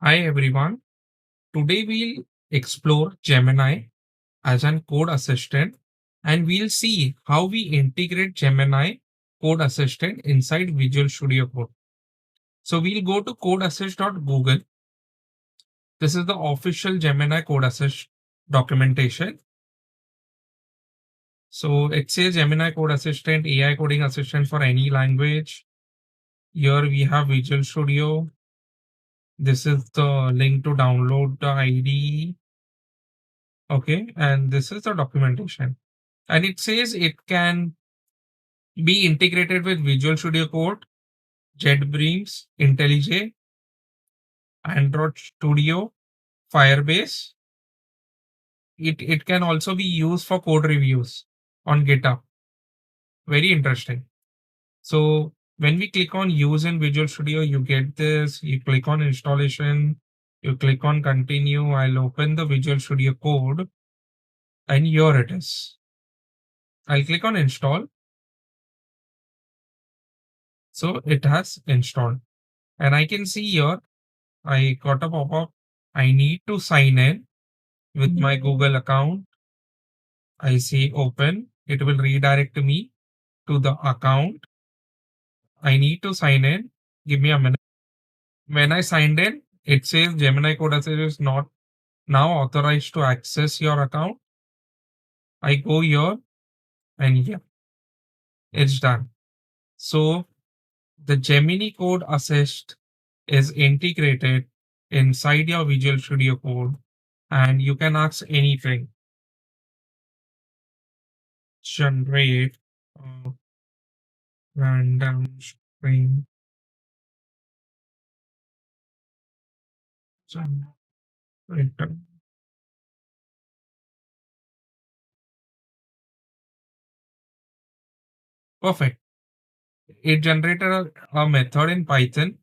Hi everyone. Today we'll explore Gemini as an code assistant and we'll see how we integrate Gemini code assistant inside Visual Studio Code. So we'll go to codeassist.google. This is the official Gemini code assist documentation. So it says Gemini code assistant, AI coding assistant for any language. Here we have Visual Studio. This is the link to download the IDE. Okay, and this is the documentation. And it says it can be integrated with Visual Studio Code, JetBrains, IntelliJ, Android Studio, Firebase. It can also be used for code reviews on GitHub. Very interesting. So when we click on use in Visual Studio, you get this. You click on installation, you click on continue. I'll open the Visual Studio Code and here it is. I'll click on install. So it has installed. And I can see here I got a pop-up. I need to sign in with my Google account. I say open. It will redirect me to the account. I need to sign in. Give me a minute. When I signed in, it says Gemini Code Assist is not now authorized to access your account. I go here and yeah, it's done. So the Gemini Code Assist is integrated inside your Visual Studio Code and you can ask anything. Generate a random string generator. Perfect. It generated a method in Python.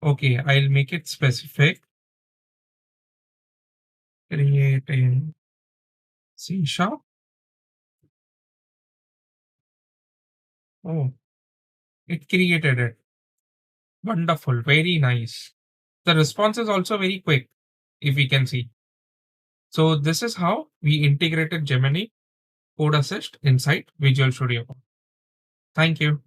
Okay, I'll make it specific. Create in C sharp. Oh, it created it. Wonderful. Very nice. The response is also very quick, if we can see. So this is how we integrated Gemini Code Assist inside Visual Studio. Thank you.